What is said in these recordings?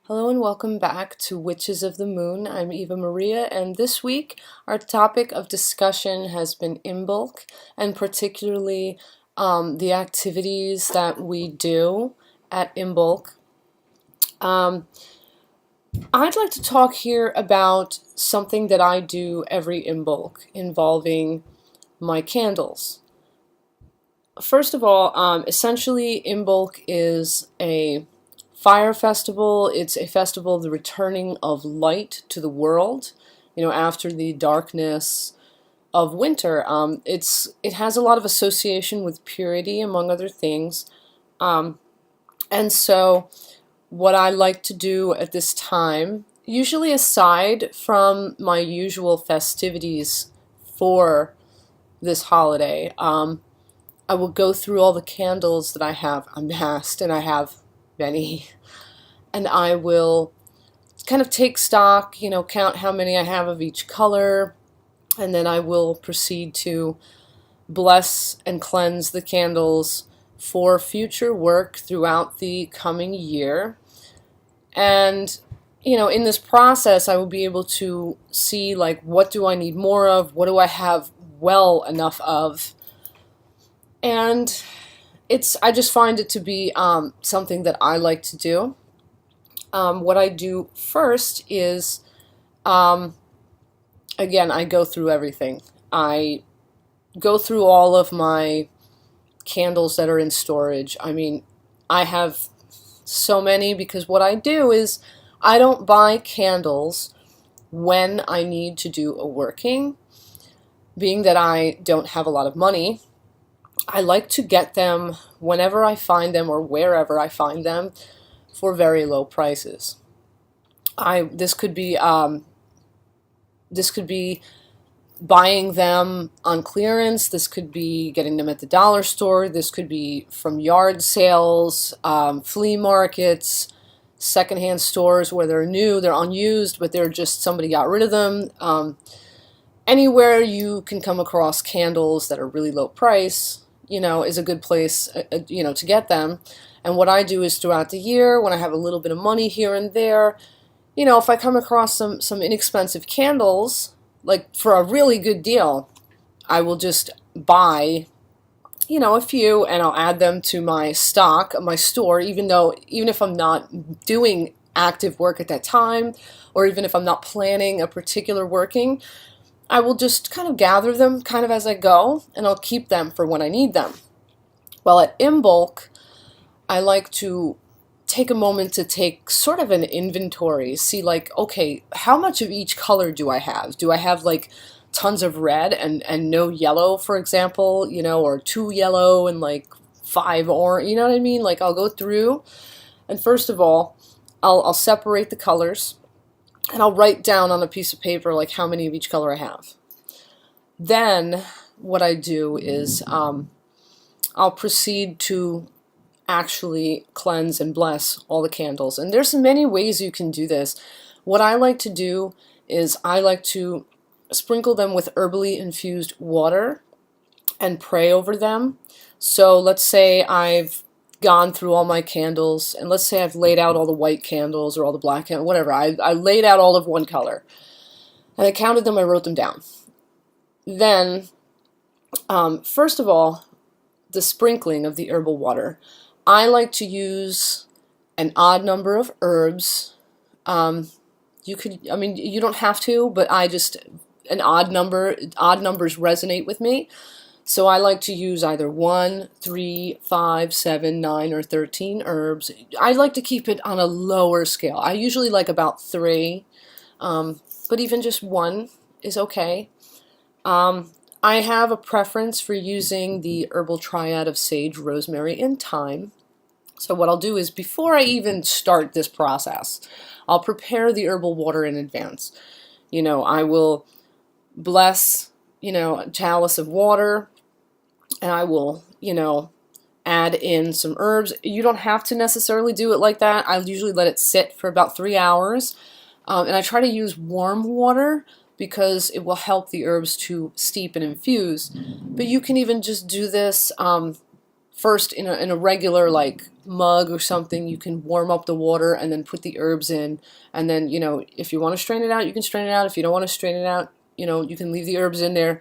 Hello and welcome back to Witches of the Moon. I'm Eva Maria, and this week our topic of discussion has been Imbolc, and particularly the activities that we do at Imbolc. I'd like to talk here about something that I do every Imbolc involving my candles. First of all, essentially Imbolc is a fire festival. It's a festival of the returning of light to the world, after the darkness of winter. It has a lot of association with purity, among other things. And so what I like to do at this time, usually aside from my usual festivities for this holiday, I will go through all the candles that I have amassed, and I have many, and I will kind of take stock, count how many I have of each color, and then I will proceed to bless and cleanse the candles for future work throughout the coming year. And in this process I will be able to see, like, what do I need more of, what do I have well enough of, and I just find it to be something that I like to do. What I do first is, again, I go through everything. I go through all of my candles that are in storage. I mean, I have so many because what I do is I don't buy candles when I need to do a working. Being that I don't have a lot of money, I like to get them whenever I find them or wherever I find them for very low prices. This could be buying them on clearance. This could be getting them at the dollar store. This could be from yard sales, flea markets, secondhand stores where they're new, they're unused, but they're just somebody got rid of them. Anywhere you can come across candles that are really low price, is a good place, to get them. And what I do is throughout the year, when I have a little bit of money here and there, if I come across some inexpensive candles, like for a really good deal, I will just buy, a few, and I'll add them to my stock, my store, even if I'm not doing active work at that time, or even if I'm not planning a particular working, I will just kind of gather them kind of as I go, and I'll keep them for when I need them. Well, at Imbolc, I like to take a moment to take sort of an inventory, see, like, okay, how much of each color do I have? Do I have like tons of red and no yellow, for example, or 2 yellow and like 5 orange, you know what I mean? Like, I'll go through, and first of all, I'll separate the colors, and I'll write down on a piece of paper like how many of each color I have. Then what I do is I'll proceed to actually cleanse and bless all the candles. And there's many ways you can do this. What I like to do is I like to sprinkle them with herbally infused water and pray over them. So let's say I've gone through all my candles, and let's say I've laid out all the white candles or all the black candles, whatever. I laid out all of one color, and I counted them, I wrote them down. Then, first of all, the sprinkling of the herbal water. I like to use an odd number of herbs. You don't have to, but an odd numbers resonate with me. So I like to use either 1, 3, 5, 7, 9, or 13 herbs. I like to keep it on a lower scale. I usually like about 3, but even just 1 is okay. I have a preference for using the herbal triad of sage, rosemary, and thyme. So what I'll do is, before I even start this process, I'll prepare the herbal water in advance. I will bless, a chalice of water, and I will, add in some herbs. You don't have to necessarily do it like that. I usually let it sit for about 3 hours, and I try to use warm water because it will help the herbs to steep and infuse. But you can even just do this first in a regular like mug or something, you can warm up the water and then put the herbs in, and then, you know, if you want to strain it out, you can strain it out. If you don't want to strain it out, you know, you can leave the herbs in there,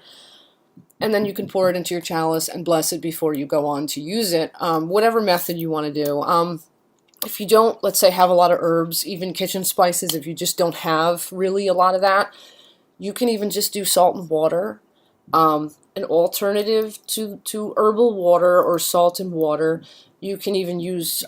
and then you can pour it into your chalice and bless it before you go on to use it. Whatever method you want to do. If you don't, let's say, have a lot of herbs, even kitchen spices, if you just don't have really a lot of that, you can even just do salt and water. An alternative to herbal water or salt and water, you can even use,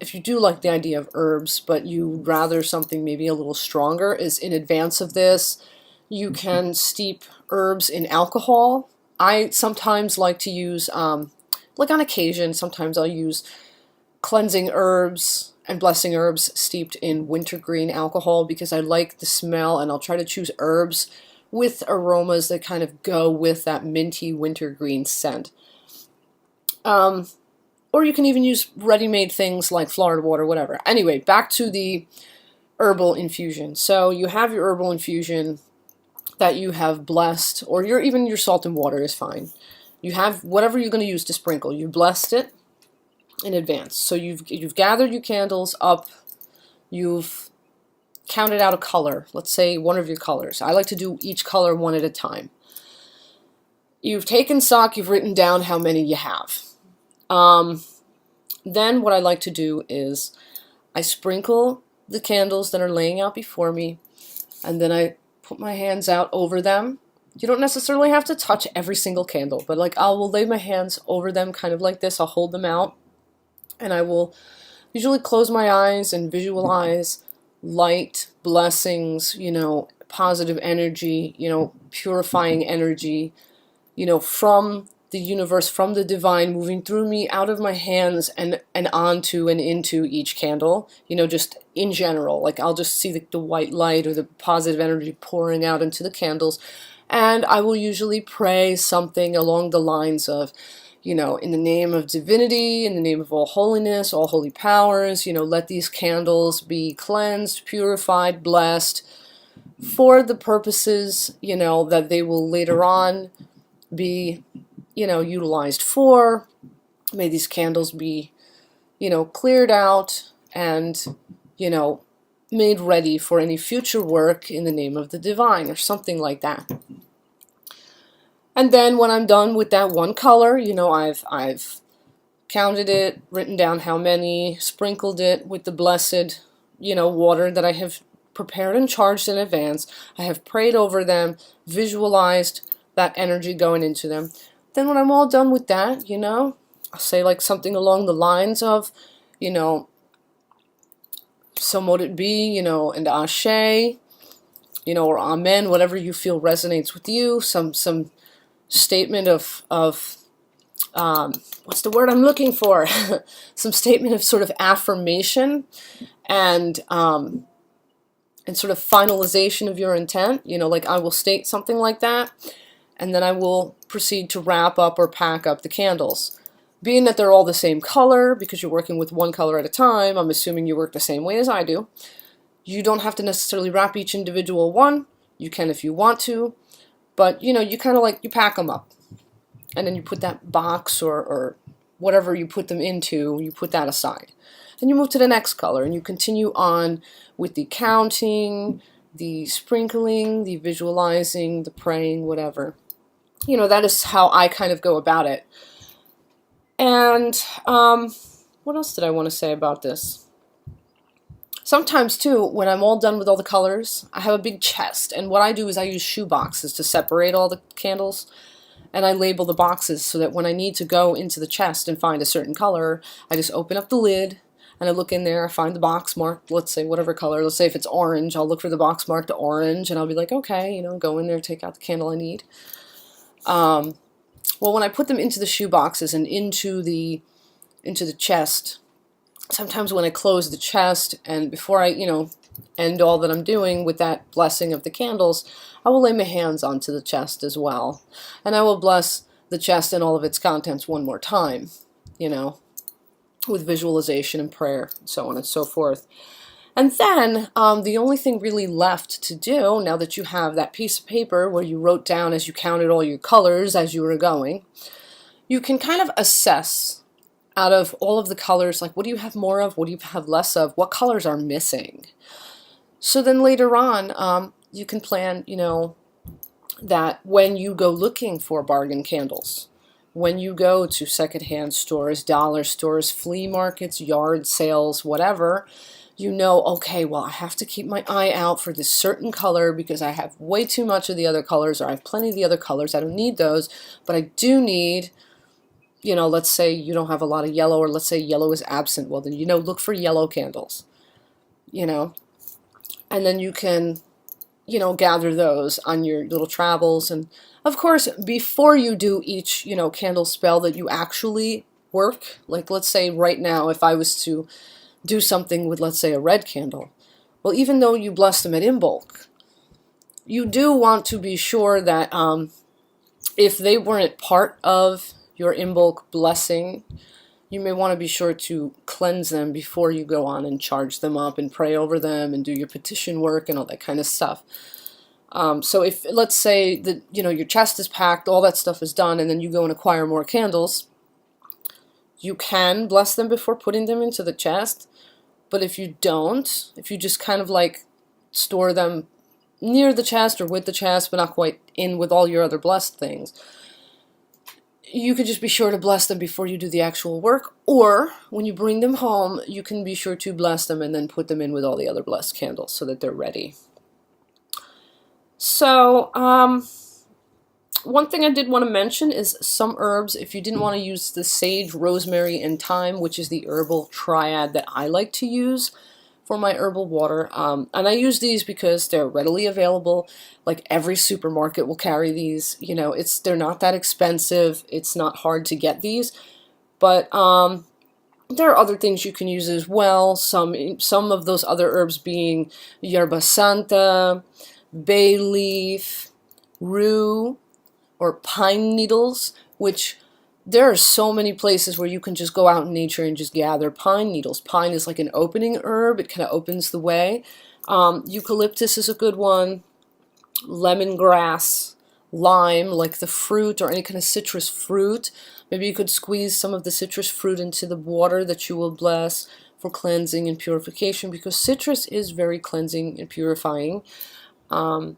if you do like the idea of herbs, but you'd rather something maybe a little stronger, is in advance of this, you can steep herbs in alcohol. I sometimes like to use, like on occasion, sometimes I'll use cleansing herbs and blessing herbs steeped in wintergreen alcohol because I like the smell, and I'll try to choose herbs with aromas that kind of go with that minty wintergreen scent. Or you can even use ready-made things like Florida water, whatever. Anyway, back to the herbal infusion. So you have your herbal infusion that you have blessed, or even your salt and water is fine. You have whatever you're going to use to sprinkle. You blessed it in advance. So you've gathered your candles up. You've counted out a color. Let's say one of your colors. I like to do each color one at a time. You've taken stock. You've written down how many you have. Then what I like to do is I sprinkle the candles that are laying out before me, and then I put my hands out over them. You don't necessarily have to touch every single candle, but like I will lay my hands over them kind of like this. I'll hold them out, and I will usually close my eyes and visualize light, blessings, you know, positive energy, you know, purifying energy, you know, from the universe, from the divine, moving through me, out of my hands, and onto and into each candle, you know, just in general. Like I'll just see the white light or the positive energy pouring out into the candles, and I will usually pray something along the lines of, you know, in the name of divinity, in the name of all holiness, all holy powers, you know, let these candles be cleansed, purified, blessed for the purposes, you know, that they will later on be, you know, utilized for. May these candles be, you know, cleared out and, you know, made ready for any future work in the name of the divine, or something like that. And then when I'm done with that one color, you know, I've counted it, written down how many, sprinkled it with the blessed, you know, water that I have prepared and charged in advance. I have prayed over them, visualized that energy going into them. Then when I'm all done with that, you know, I'll say like something along the lines of, you know, so mote it be, you know, and Ashe, you know, or Amen, whatever you feel resonates with you. Some statement of what's the word I'm looking for? Some statement of sort of affirmation and sort of finalization of your intent. You know, like I will state something like that, and then I will proceed to wrap up or pack up the candles. Being that they're all the same color, because you're working with one color at a time, I'm assuming you work the same way as I do. You don't have to necessarily wrap each individual one. You can if you want to, but you know, you kind of like, you pack them up, and then you put that box or whatever you put them into, you put that aside. Then you move to the next color, and you continue on with the counting, the sprinkling, the visualizing, the praying, whatever. You know, that is how I kind of go about it. And what else did I want to say about this? Sometimes, too, when I'm all done with all the colors, I have a big chest, and what I do is I use shoe boxes to separate all the candles, and I label the boxes so that when I need to go into the chest and find a certain color, I just open up the lid, and I look in there, I find the box marked, let's say whatever color, let's say if it's orange, I'll look for the box marked orange, and I'll be like, okay, you know, go in there, take out the candle I need. Well, when I put them into the shoe boxes and into the chest, sometimes when I close the chest and before I, you know, end all that I'm doing with that blessing of the candles, I will lay my hands onto the chest as well. And I will bless the chest and all of its contents one more time, you know, with visualization and prayer, and so on and so forth. And then the only thing really left to do, now that you have that piece of paper where you wrote down as you counted all your colors as you were going, you can kind of assess out of all of the colors, like what do you have more of, what do you have less of, what colors are missing. So then later on, you can plan, that when you go looking for bargain candles, when you go to secondhand stores, dollar stores, flea markets, yard sales, whatever, okay, well, I have to keep my eye out for this certain color because I have way too much of the other colors, or I have plenty of the other colors. I don't need those, but I do need, let's say you don't have a lot of yellow, or let's say yellow is absent. Well, then, look for yellow candles, and then you can, gather those on your little travels. And of course, before you do each, candle spell that you actually work, like let's say right now, if I was to do something with, let's say, a red candle, well, even though you bless them at Imbolc, you do want to be sure that if they weren't part of your Imbolc blessing, you may want to be sure to cleanse them before you go on and charge them up and pray over them and do your petition work and all that kind of stuff. So if, let's say that, your chest is packed, all that stuff is done, and then you go and acquire more candles, you can bless them before putting them into the chest. But if you don't, if you just kind of like store them near the chest or with the chest, but not quite in with all your other blessed things, you could just be sure to bless them before you do the actual work. Or when you bring them home, you can be sure to bless them and then put them in with all the other blessed candles so that they're ready. So, one thing I did want to mention is some herbs. If you didn't want to use the sage, rosemary, and thyme, which is the herbal triad that I like to use for my herbal water, and I use these because they're readily available. Like every supermarket will carry these. They're not that expensive. It's not hard to get these, but there are other things you can use as well. Some of those other herbs being yerba santa, bay leaf, rue, or pine needles, which there are so many places where you can just go out in nature and just gather pine needles. Pine is like an opening herb. It kind of opens the way. Eucalyptus is a good one. Lemongrass, lime, like the fruit or any kind of citrus fruit. Maybe you could squeeze some of the citrus fruit into the water that you will bless for cleansing and purification, because citrus is very cleansing and purifying. You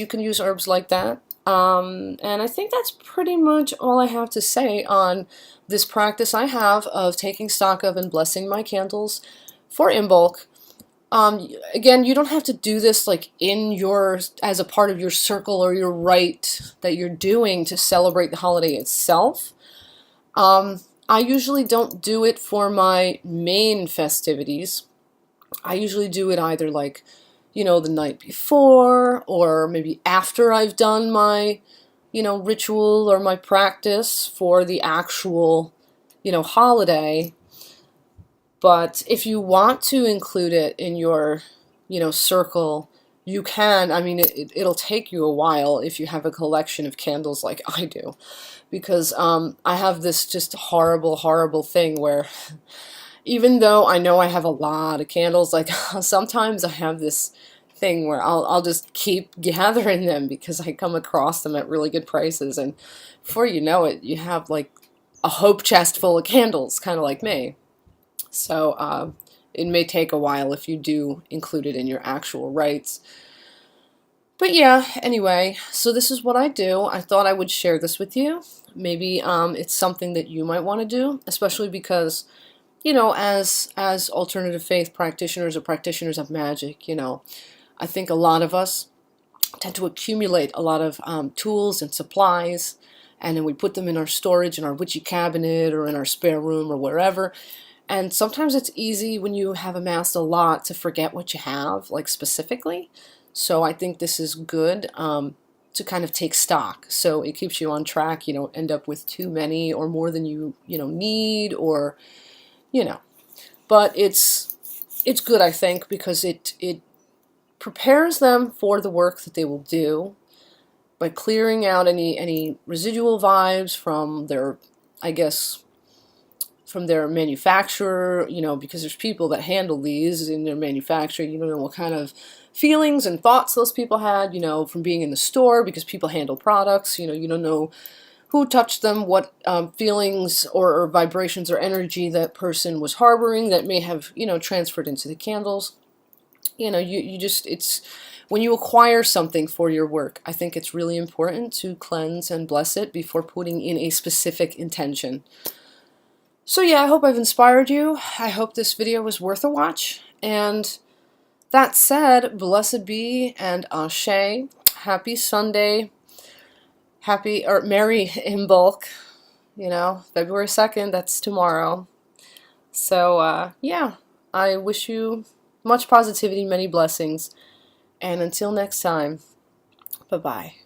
can use herbs like that. And I think that's pretty much all I have to say on this practice I have of taking stock of and blessing my candles for Imbolc. Again, you don't have to do this like as a part of your circle or your rite that you're doing to celebrate the holiday itself. I usually don't do it for my main festivities. I usually do it either like, the night before, or maybe after I've done my, ritual or my practice for the actual, holiday. But if you want to include it in your, circle, you can. I mean, it'll take you a while if you have a collection of candles like I do, because I have this just horrible, horrible thing where even though I know I have a lot of candles, like sometimes I have this thing where I'll just keep gathering them because I come across them at really good prices, and before you know it, you have like a hope chest full of candles, kind of like me. So it may take a while if you do include it in your actual rites. But yeah, anyway, so this is what I do. I thought I would share this with you. Maybe it's something that you might want to do, especially because, as alternative faith practitioners or practitioners of magic, I think a lot of us tend to accumulate a lot of tools and supplies, and then we put them in our storage in our witchy cabinet or in our spare room or wherever. And sometimes it's easy when you have amassed a lot to forget what you have, like specifically. So I think this is good to kind of take stock. So it keeps you on track. You don't end up with too many or more than you need, or But it's good, I think, because it prepares them for the work that they will do by clearing out any residual vibes from their, I guess, from their manufacturer, because there's people that handle these in their manufacturer. You don't know what kind of feelings and thoughts those people had, from being in the store, because people handle products. You don't know who touched them, what feelings or vibrations or energy that person was harboring that may have, transferred into the candles. You just, it's, when you acquire something for your work, I think it's really important to cleanse and bless it before putting in a specific intention. So yeah, I hope I've inspired you. I hope this video was worth a watch. And that said, blessed be and Ashe. Happy Sunday. Happy, or Merry Imbolc. February 2nd, that's tomorrow. So, yeah, I wish you much positivity, many blessings. And until next time, bye-bye.